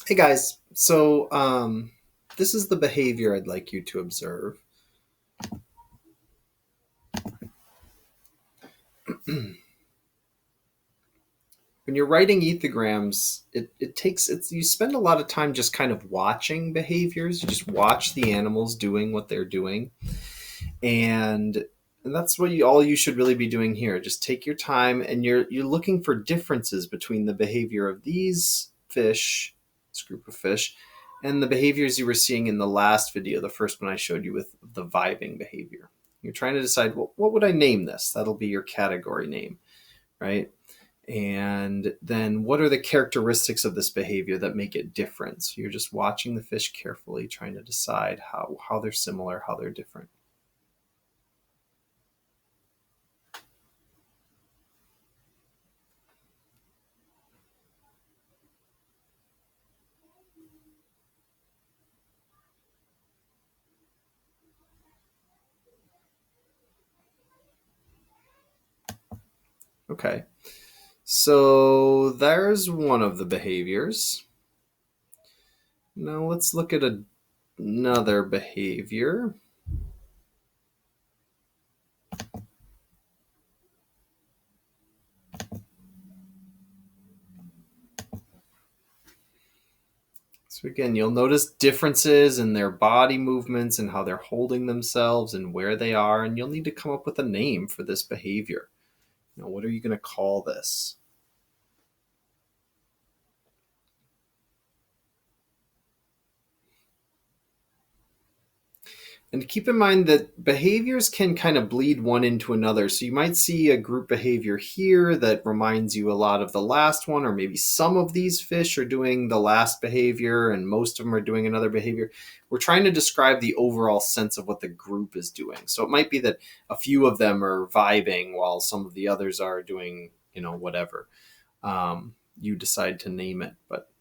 Hey guys, so this is the behavior I'd like you to observe. When you're writing ethograms, you spend a lot of time just kind of watching behaviors. You just watch the animals doing what they're doing, and and that's what all you should really be doing here. Just take your time, and you're looking for differences between the behavior of these fish, this group of fish, and the behaviors you were seeing in the last video, the first one I showed you with the vibing behavior. You're trying to decide, well, what would I name this? That'll be your category name, right? And then what are the characteristics of this behavior that make it different? So you're just watching the fish carefully, trying to decide how they're similar, how they're different. Okay, so there's one of the behaviors. Now let's look at another behavior. So again, you'll notice differences in their body movements and how they're holding themselves and where they are, and you'll need to come up with a name for this behavior. Now, what are you going to call this? And keep in mind that behaviors can kind of bleed one into another. So you might see a group behavior here that reminds you a lot of the last one, or maybe some of these fish are doing the last behavior and most of them are doing another behavior. We're trying to describe the overall sense of what the group is doing. So it might be that a few of them are vibing while some of the others are doing, whatever. You decide to name it, but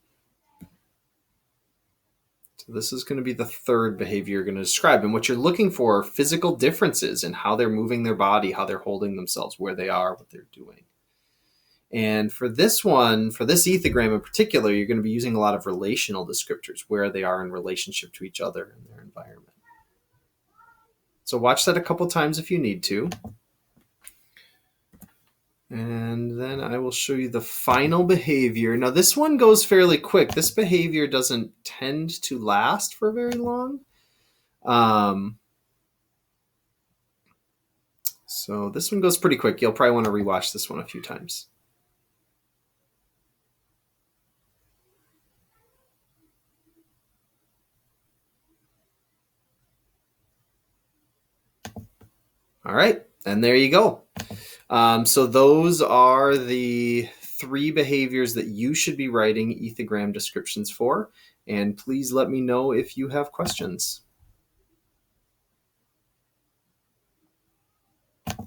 so this is going to be the third behavior you're going to describe. And what you're looking for are physical differences in how they're moving their body, how they're holding themselves, where they are, what they're doing. And for this one, for this ethogram in particular, you're going to be using a lot of relational descriptors, where they are in relationship to each other and their environment. So watch that a couple times if you need to. And then I will show you the final behavior. Now this one goes fairly quick. This behavior doesn't tend to last for very long. So this one goes pretty quick. You'll probably want to rewatch this one a few times. All right, and there you go. So those are the 3 behaviors that you should be writing ethogram descriptions for. And please let me know if you have questions.